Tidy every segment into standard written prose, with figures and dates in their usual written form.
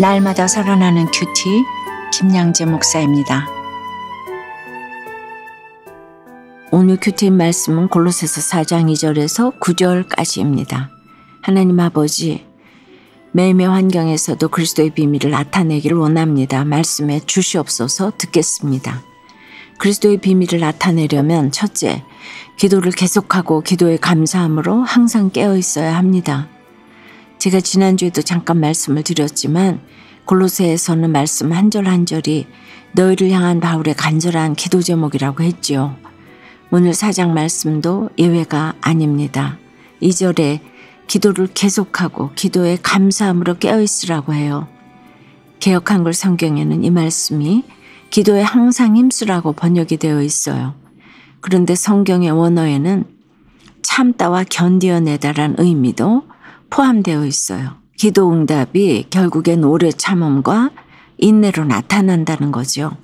날마다 살아나는 큐티 김양재 목사입니다. 오늘 큐티 말씀은 골로새서 4장 2절에서 9절까지입니다. 하나님 아버지, 매일매일 환경에서도 그리스도의 비밀을 나타내기를 원합니다. 말씀에 주시옵소서. 듣겠습니다. 그리스도의 비밀을 나타내려면 첫째, 기도를 계속하고 기도에 감사함으로 항상 깨어 있어야 합니다. 제가 지난주에도 잠깐 말씀을 드렸지만 골로새에서는 말씀 한 절 한 절이 너희를 향한 바울의 간절한 기도 제목이라고 했지요. 오늘 4장 말씀도 예외가 아닙니다. 2절에 기도를 계속하고 기도에 감사함으로 깨어있으라고 해요. 개역 한글 성경에는 이 말씀이 기도에 항상 힘쓰라고 번역이 되어 있어요. 그런데 성경의 원어에는 참다와 견디어내다란 의미도 포함되어 있어요. 기도 응답이 결국엔 오래 참음과 인내로 나타난다는 거죠.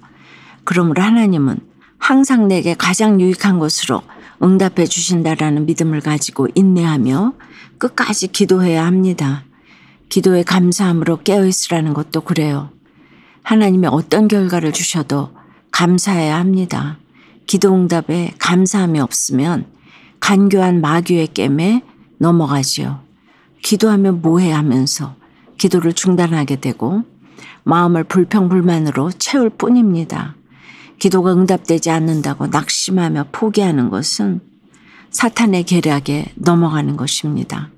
그러므로 하나님은 항상 내게 가장 유익한 것으로 응답해 주신다라는 믿음을 가지고 인내하며 끝까지 기도해야 합니다. 기도에 감사함으로 깨어있으라는 것도 그래요. 하나님이 어떤 결과를 주셔도 감사해야 합니다. 기도 응답에 감사함이 없으면 간교한 마귀의 깸에 넘어가지요. 기도하면 뭐해 하면서 기도를 중단하게 되고 마음을 불평불만으로 채울 뿐입니다. 기도가 응답되지 않는다고 낙심하며 포기하는 것은 사탄의 계략에 넘어가는 것입니다.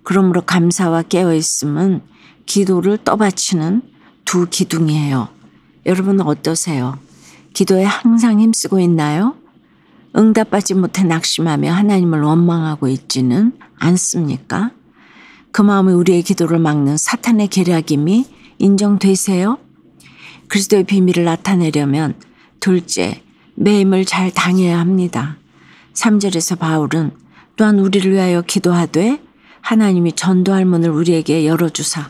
그러므로 감사와 깨어있음은 기도를 떠받치는 두 기둥이에요. 여러분은 어떠세요? 기도에 항상 힘쓰고 있나요? 응답받지 못해 낙심하며 하나님을 원망하고 있지는 않습니까? 그 마음이 우리의 기도를 막는 사탄의 계략임이 인정되세요? 그리스도의 비밀을 나타내려면 둘째, 매임을 잘 당해야 합니다. 3절에서 바울은 또한 우리를 위하여 기도하되 하나님이 전도할 문을 우리에게 열어주사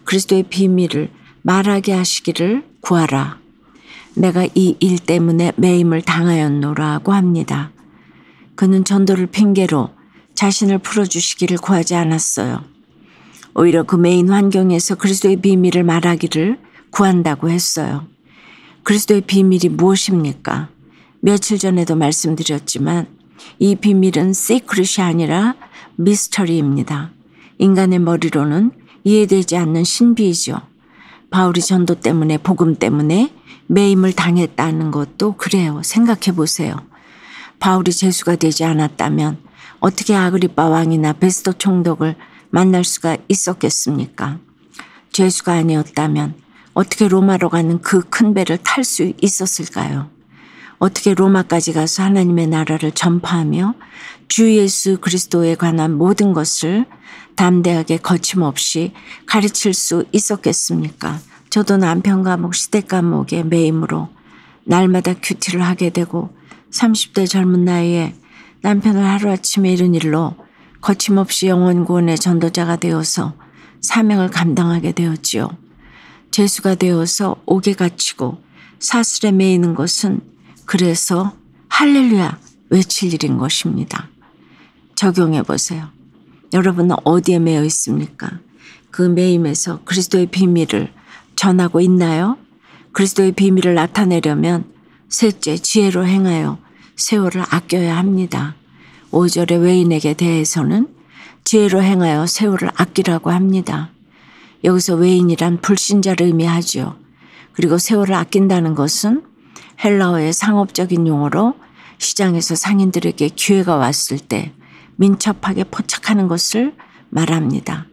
그리스도의 비밀을 말하게 하시기를 구하라. 내가 이 일 때문에 매임을 당하였노라고 합니다. 그는 전도를 핑계로 자신을 풀어주시기를 구하지 않았어요. 오히려 그 매인 환경에서 그리스도의 비밀을 말하기를 구한다고 했어요. 그리스도의 비밀이 무엇입니까? 며칠 전에도 말씀드렸지만 이 비밀은 시크릿이 아니라 미스터리입니다. 인간의 머리로는 이해되지 않는 신비이죠. 바울이 전도 때문에 복음 때문에 매임을 당했다는 것도 그래요. 생각해 보세요. 바울이 죄수가 되지 않았다면 어떻게 아그리빠 왕이나 베스도 총독을 만날 수가 있었겠습니까? 죄수가 아니었다면 어떻게 로마로 가는 그 큰 배를 탈 수 있었을까요? 어떻게 로마까지 가서 하나님의 나라를 전파하며 주 예수 그리스도에 관한 모든 것을 담대하게 거침없이 가르칠 수 있었겠습니까? 저도 남편 과목, 시댁 과목의 매임으로 날마다 큐티를 하게 되고 30대 젊은 나이에 남편을 하루아침에 잃은 일로 거침없이 영원 구원의 전도자가 되어서 사명을 감당하게 되었지요. 죄수가 되어서 옥에 갇히고 사슬에 매이는 것은 그래서 할렐루야 외칠 일인 것입니다. 적용해 보세요. 여러분은 어디에 매여 있습니까? 그 매임에서 그리스도의 비밀을 전하고 있나요? 그리스도의 비밀을 나타내려면 셋째, 지혜로 행하여 세월을 아껴야 합니다. 5절의 외인에게 대해서는 지혜로 행하여 세월을 아끼라고 합니다. 여기서 외인이란 불신자를 의미하죠. 그리고 세월을 아낀다는 것은 헬라어의 상업적인 용어로 시장에서 상인들에게 기회가 왔을 때 민첩하게 포착하는 것을 말합니다.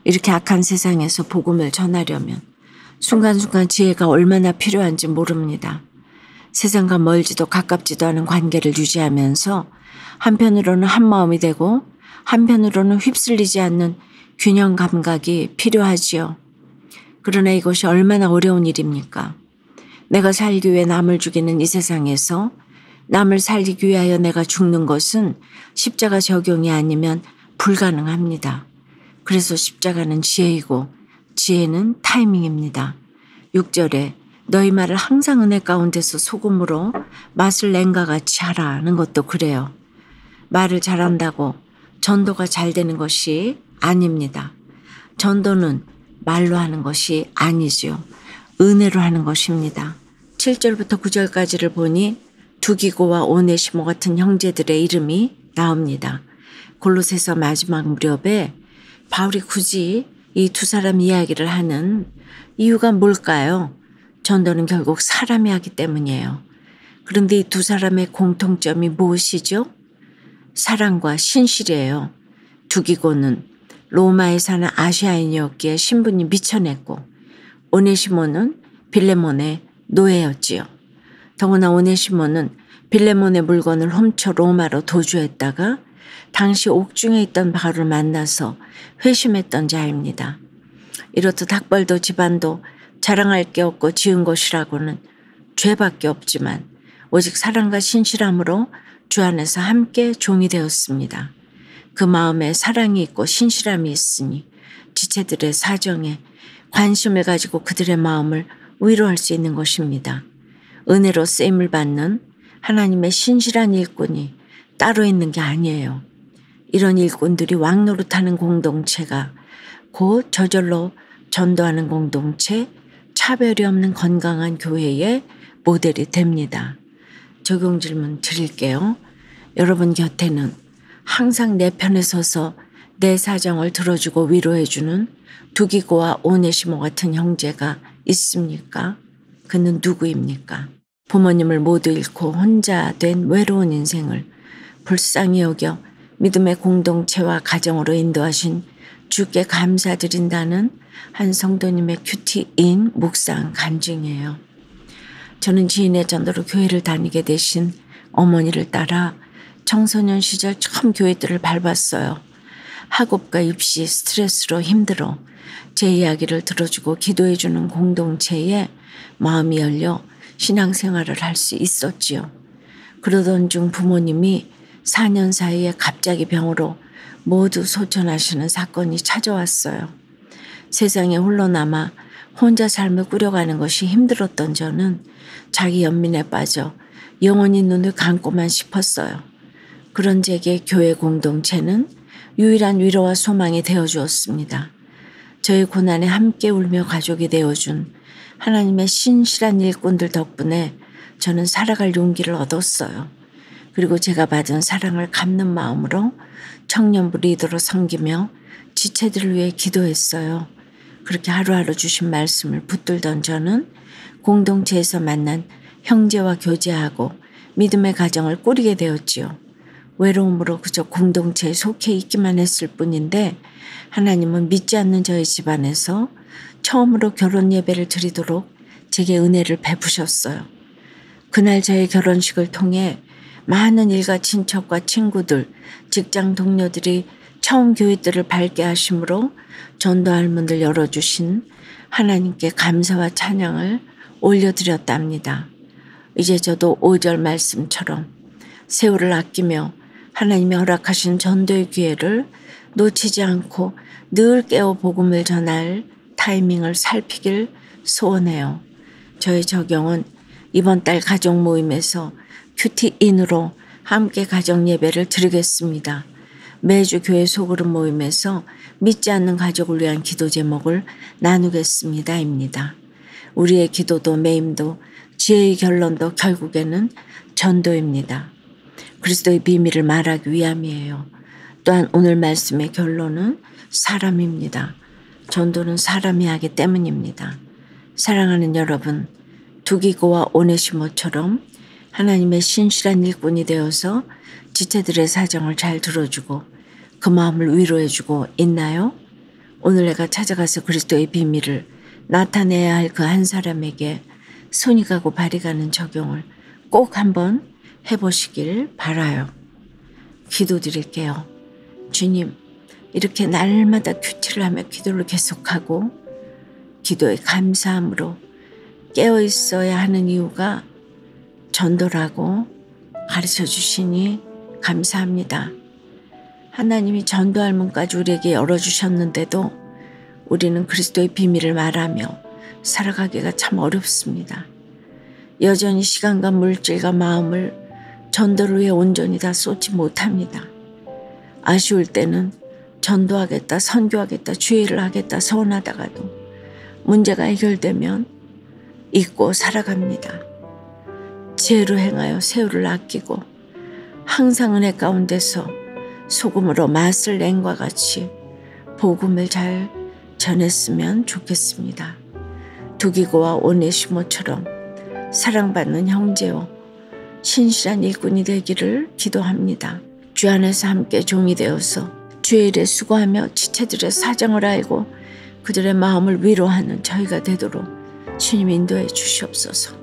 이렇게 악한 세상에서 복음을 전하려면 순간순간 지혜가 얼마나 필요한지 모릅니다. 세상과 멀지도 가깝지도 않은 관계를 유지하면서 한편으로는 한마음이 되고 한편으로는 휩쓸리지 않는 균형 감각이 필요하지요. 그러나 이것이 얼마나 어려운 일입니까? 내가 살기 위해 남을 죽이는 이 세상에서 남을 살리기 위하여 내가 죽는 것은 십자가 적용이 아니면 불가능합니다. 그래서 십자가는 지혜이고 지혜는 타이밍입니다. 6절에 너희 말을 항상 은혜 가운데서 소금으로 맛을 낸과 같이 하라는 것도 그래요. 말을 잘한다고 전도가 잘 되는 것이 아닙니다. 전도는 말로 하는 것이 아니지요. 은혜로 하는 것입니다. 7절부터 9절까지를 보니 두기고와 오네시모 같은 형제들의 이름이 나옵니다. 골로새서 마지막 무렵에 바울이 굳이 이 두 사람 이야기를 하는 이유가 뭘까요? 전도는 결국 사람이 하기 때문이에요. 그런데 이 두 사람의 공통점이 무엇이죠? 사랑과 신실이에요. 두기고는 로마에 사는 아시아인이었기에 신분이 미쳐냈고 오네시모는 빌레몬의 노예였지요. 더구나 오네시모는 빌레몬의 물건을 훔쳐 로마로 도주했다가 당시 옥중에 있던 바울을 만나서 회심했던 자입니다. 이렇듯 학벌도 집안도 자랑할 게 없고 지은 것이라고는 죄밖에 없지만 오직 사랑과 신실함으로 주 안에서 함께 종이 되었습니다. 그 마음에 사랑이 있고 신실함이 있으니 지체들의 사정에 관심을 가지고 그들의 마음을 위로할 수 있는 것입니다. 은혜로 쓰임을 받는 하나님의 신실한 일꾼이 따로 있는 게 아니에요. 이런 일꾼들이 왕노릇하는 공동체가 곧 저절로 전도하는 공동체, 차별이 없는 건강한 교회의 모델이 됩니다. 적용 질문 드릴게요. 여러분 곁에는 항상 내 편에 서서 내 사정을 들어주고 위로해주는 두기고와 오네시모 같은 형제가 있습니까? 그는 누구입니까? 부모님을 모두 잃고 혼자 된 외로운 인생을 불쌍히 여겨 믿음의 공동체와 가정으로 인도하신 주께 감사드린다는 한 성도님의 큐티인 묵상 간증이에요. 저는 지인의 전도로 교회를 다니게 되신 어머니를 따라 청소년 시절 처음 교회들을 밟았어요. 학업과 입시 스트레스로 힘들어 제 이야기를 들어주고 기도해주는 공동체에 마음이 열려 신앙생활을 할 수 있었지요. 그러던 중 부모님이 4년 사이에 갑자기 병으로 모두 소천하시는 사건이 찾아왔어요. 세상에 홀로 남아 혼자 삶을 꾸려가는 것이 힘들었던 저는 자기 연민에 빠져 영원히 눈을 감고만 싶었어요. 그런 제게 교회 공동체는 유일한 위로와 소망이 되어주었습니다. 저의 고난에 함께 울며 가족이 되어준 하나님의 신실한 일꾼들 덕분에 저는 살아갈 용기를 얻었어요. 그리고 제가 받은 사랑을 갚는 마음으로 청년부 리더로 섬기며 지체들을 위해 기도했어요. 그렇게 하루하루 주신 말씀을 붙들던 저는 공동체에서 만난 형제와 교제하고 믿음의 가정을 꾸리게 되었지요. 외로움으로 그저 공동체에 속해 있기만 했을 뿐인데 하나님은 믿지 않는 저희 집안에서 처음으로 결혼 예배를 드리도록 제게 은혜를 베푸셨어요. 그날 저의 결혼식을 통해 많은 일가 친척과 친구들, 직장 동료들이 처음 교회들을 밝게 하심으로 전도할 문을 열어주신 하나님께 감사와 찬양을 올려드렸답니다. 이제 저도 5절 말씀처럼 세월을 아끼며 하나님이 허락하신 전도의 기회를 놓치지 않고 늘 깨어 복음을 전할 타이밍을 살피길 소원해요. 저의 적용은 이번 달 가족 모임에서 큐티인으로 함께 가정 예배를 드리겠습니다. 매주 교회 소그룹 모임에서 믿지 않는 가족을 위한 기도 제목을 나누겠습니다. 입니다. 우리의 기도도 매임도 지혜의 결론도 결국에는 전도입니다. 그리스도의 비밀을 말하기 위함이에요. 또한 오늘 말씀의 결론은 사람입니다. 전도는 사람이 하기 때문입니다. 사랑하는 여러분, 두기고와 오네시모처럼 하나님의 신실한 일꾼이 되어서 지체들의 사정을 잘 들어주고 그 마음을 위로해주고 있나요? 오늘 내가 찾아가서 그리스도의 비밀을 나타내야 할 그 한 사람에게 손이 가고 발이 가는 적용을 꼭 한번 해보시길 바라요. 기도드릴게요. 주님, 이렇게 날마다 큐티를 하며 기도를 계속하고 기도에 감사함으로 깨어있어야 하는 이유가 전도라고 가르쳐 주시니 감사합니다. 하나님이 전도할 문까지 우리에게 열어주셨는데도 우리는 그리스도의 비밀을 말하며 살아가기가 참 어렵습니다. 여전히 시간과 물질과 마음을 전도를 위해 온전히 다 쏟지 못합니다. 아쉬울 때는 전도하겠다, 선교하겠다, 주의를 하겠다 서원하다가도 문제가 해결되면 잊고 살아갑니다. 지혜로 행하여 새우를 아끼고 항상 은혜 가운데서 소금으로 맛을 낸과 같이 복음을 잘 전했으면 좋겠습니다. 두기고와 오네시모처럼 사랑받는 형제요 신실한 일꾼이 되기를 기도합니다. 주 안에서 함께 종이 되어서 주의 일에 수고하며 지체들의 사정을 알고 그들의 마음을 위로하는 저희가 되도록 주님 인도해 주시옵소서.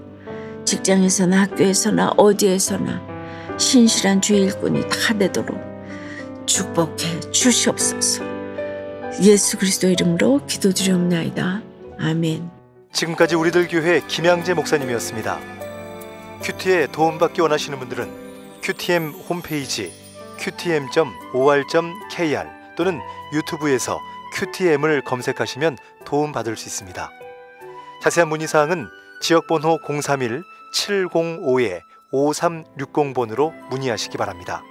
직장에서나 학교에서나 어디에서나 신실한 주의 일꾼이 다 되도록 축복해 주시옵소서. 예수 그리스도 이름으로 기도드리옵나이다. 아멘. 지금까지 우리들 교회 김양재 목사님이었습니다. 큐티에 도움받기 원하시는 분들은 QTM 홈페이지 qtm.or.kr 또는 유튜브에서 QTM을 검색하시면 도움받을 수 있습니다. 자세한 문의사항은 지역번호 031-705-5360번으로 문의하시기 바랍니다.